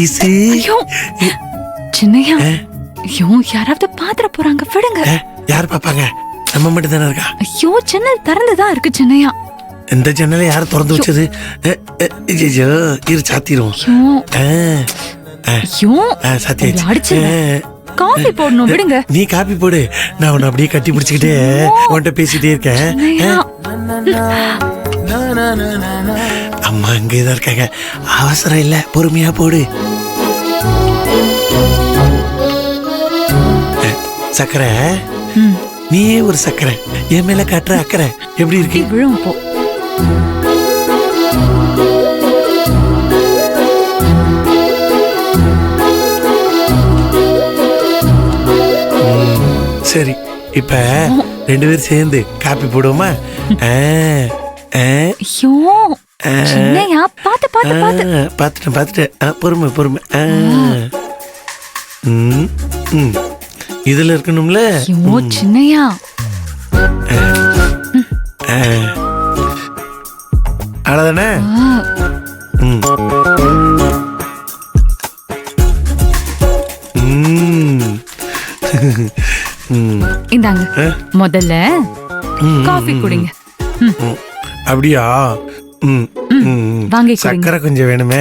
ஈசு. ஐயோ சின்னையா, ஐயோ யாராவது பாத்திர போறாங்க, விடுங்க. யார் பாப்பாங்க? நம்ம மட்டும் தானே இருக்கா? ஐயோ ஜன்னல் திறந்துதான் இருக்கு சின்னையா. இந்த ஜன்னலை யார் திறந்து வச்சது? ஐயோ இரு சாத்திரும். ஐயோ சாத்தியாச்சு. அடிச்சு காஃபி போடணும், விடுங்க. நீ காப்பி போடு, நான் உன்னை அப்படியே கட்டி பிடிச்சுக்கிட்டே உன்கிட்ட பேசிட்டே இருக்கேன். அம்மா அங்கேதான் இருக்காங்க, அவசரம் இல்ல, பொறுமையா போடு. சக்கரை, நீயே ஒரு சக்கரை, என் மேல காட்டுற அக்கறை எப்படி இருக்கு? விழும் போ. சரி, இப்ப ரெண்டு பேரும் சேர்ந்து காப்பி போடுவோமா? ஐயோ சின்னையா, பாத்து பாத்து பாத்து. பாத்துட்டேன், பொறுமை பொறுமை. இதுல இருக்கணும்ல. ஐயோ சின்னையா, அவ்வளவுதானே? இந்தாங்க, முதல்ல காஃபி குடிங்க. அப்படியா? வாங்கி சக்கரை கொஞ்சம் வேணுமே.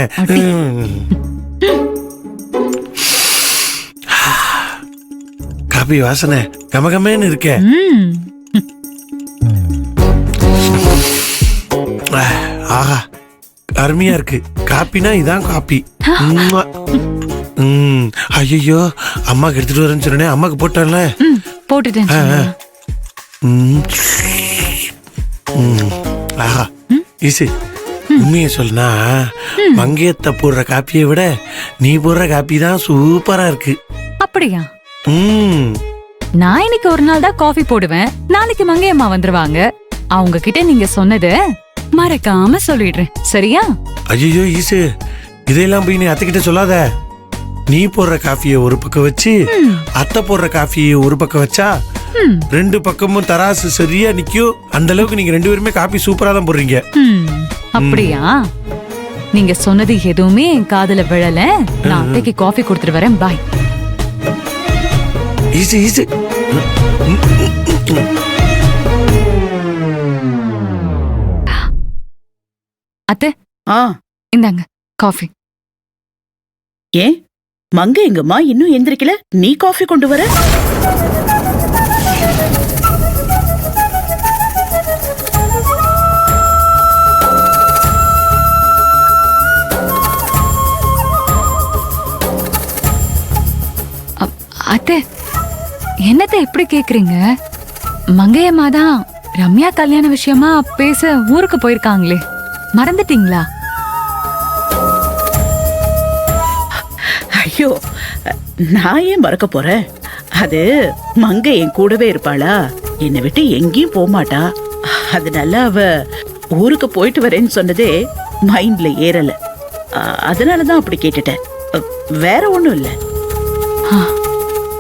காபி வாசனை கமகமேன்னு இருக்கே. ஆஹா, அருமையா இருக்கு. காப்பினா இதான் காப்பி. ஐயோ, அம்மாக்கு எடுத்துட்டு வரேன்னு சொன்னே, அம்மாக்கு போட்டான்ல. போட்டுட்டேன். ஆஹா ஈசி, உண்மையை சொல்லுனா மங்கையத்தை போடுற காப்பியை விட நீ போடுற காப்பி தான் சூப்பரா இருக்கு. அப்படியா? நான் இன்னைக்கு ஒரு நாள் தான் காஃபி போடுவேன், நாளைக்கு மங்கையம்மா வந்துருவாங்க. அவங்க கிட்ட நீங்க சொன்னது மறக்காம சொல்லிடுறேன், சரியா? ஐயோ ஈசு, இதையெல்லாம் போய் நீ அத்தைக்கிட்ட சொல்லாத. நீ போடுற காஃபியை ஒரு பக்கம் வச்சு அத்தை போடுற காஃபியை ஒரு பக்கம் வச்சா ரெண்டு பக்கமும் தராசு சரியா நிக்கும். அந்த அளவுக்கு நீங்க ரெண்டு பேருமே காபி சூப்பரா தான் போடுறீங்க. அப்படியா? நீங்க சொன்னது எதுவுமே என் காதுல விழல. நான் அத்தைக்கு காஃபி கொடுத்துட்டு வரேன். பாய். Easy easy. அத்தை, இந்தாங்க காஃபி. ஏன் மங்க எங்கம்மா இன்னும் எந்திரிக்கல? நீ காஃபி கொண்டு வர? அத்தை, என்னத்தை எப்படி கேக்குறீங்க? மங்கையம்மா தான் ரம்யா கல்யாண விஷயமா பேச ஊருக்கு போயிருக்காங்களே, மறந்துட்டீங்களா? ஐயோ, நான் ஏன் மறக்க போறேன்? அது மங்க என் கூடவே இருப்பாளா, என்னை விட்டு எங்கேயும் போக மாட்டா. அதனால அவ ஊருக்கு போயிட்டு வரேன்னு சொன்னதே மைண்ட்ல ஏறல. அதனாலதான் அப்படி கேட்டுட்டேன், வேற ஒண்ணும் இல்ல.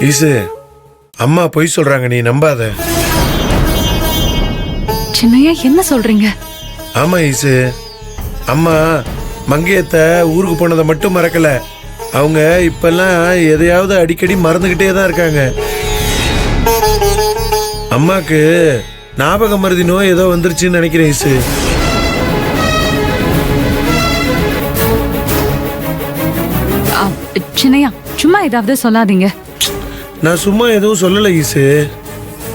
ஈசு, அம்மா பொய் சொல்றாங்க, நீ நம்பாத. சின்னையா, என்ன சொல்றீங்க? ஆமா ஈசு, அம்மா மங்கையத்தை ஊருக்கு போனதை மட்டும் மறக்கல, அவங்க இப்பெல்லாம் எதையாவது அடிக்கடி மறந்துகிட்டே தான் இருக்காங்க. அம்மாக்கு ஞாபக மருதி நோய் ஏதோ வந்துருச்சுன்னு நினைக்கிறேன் ஈசு. சின்னையா, சும்மா ஏதாவது சொல்லாதீங்க. நான் சும்மா எதுவும் சொல்லல ஈசு.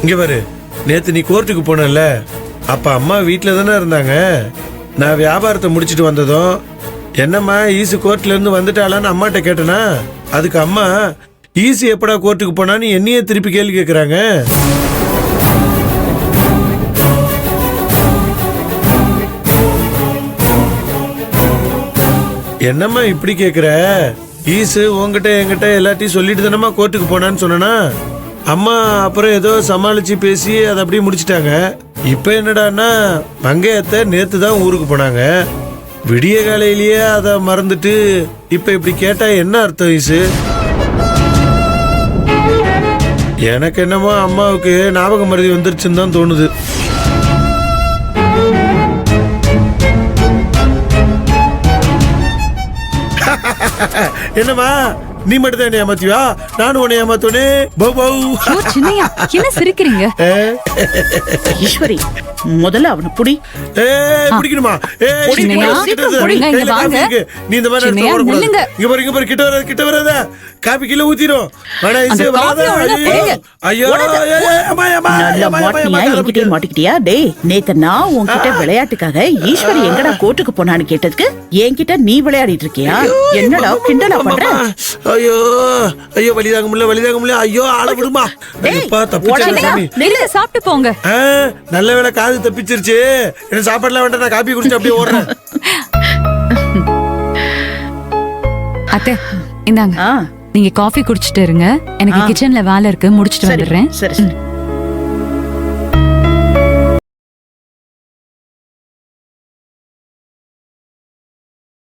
இங்க பாரு, நேத்து நீ கோர்ட்டுக்கு போனல, அப்ப அம்மா வீட்டுல தானே இருந்தாங்க. நான் வியாபாரத்தை முடிச்சிட்டு வந்ததும், என்னம்மா ஈசு கோர்ட்ல இருந்து வந்துட்டாளான்னு அம்மாட்ட கேட்டனா, அதுக்கு அம்மா ஈசு எப்படா கோர்ட்டுக்கு போனான்னு என்னையே திருப்பி கேள்வி கேட்கறாங்க. என்னம்மா இப்படி கேக்குற? ஈசு உங்ககிட்ட என்கிட்ட எல்லாத்தையும் சொல்லிட்டு தானம்மா கோர்ட்டுக்கு போனான்னு சொன்னா, அம்மா அப்புறம் ஏதோ சமாளிச்சு பேசி அதை அப்படியே முடிச்சிட்டாங்க. இப்ப என்னடான்னா, மங்கையத்தை நேத்து தான் ஊருக்கு போனாங்க, விடிய காலையிலேயே அதை மறந்துட்டு இப்ப இப்படி கேட்டா என்ன அர்த்தம் ஈசு? எனக்கு என்னமோ அம்மாவுக்கு ஞாபக மருதி வந்துருச்சுன்னு தான் தோணுது. என்னம்மா நீ மட்டும் தான் என்ன ஏமாத்துவியா? நானும் உன்னை ஏமாத்துவனே. பௌ பௌ. ஓ சின்னையா என்ன சிரிக்கிறீங்க? ஈஸ்வரி, முதல்ல அவனை புடி. பிடிக்கணுமா? சின்னையா, ஒழுங்கா இங்க வாங்க. நீ இந்த மாதிரி சின்னையா, இடத்துல ஓடக்கூடாது. நில்லுங்க. இங்க பாரு கிட்ட வராத. காபி கீழே ஊத்திரும். வேணா அந்த இசை வராத. காபியை ஒழுங்கா குடிங்க. ஐயோ நல்லா மாட்டினியா, என்கிட்டயே மாட்டிக்கிட்டியா? டேய், நேத்து நான் உன்கிட்ட விளையாட்டுக்காக ஈஸ்வரி எங்கடா கோர்ட்டுக்கு போனான்னு கேட்டதுக்கு என்கிட்ட நீ விளையாடிட்டு இருக்கியா? என்னடா கிண்டலா பண்ற? ஐயோ ஐயோ வலிதாங்க முடியல. ஐயோ ஆள விடுமா. அப்பா தப்பிச்சேன் சாமி. நில்லுங்க, சாப்பிட்டு போங்க. நல்ல வேளை காது தப்பிச்சிருச்சு. என்ன சாப்பாடுலாம் வேண்டாம், நான் காபி குடிச்சு அப்படியே ஓடுறேன். அத்தை இந்தாங்க, ஆ, நீங்க காஃபி குடிச்சிட்டு இருங்க. எனக்கு கிச்சன்ல வேலை இருக்கு, முடிச்சிட்டு சரி வந்துடுறேன். சரி சரி.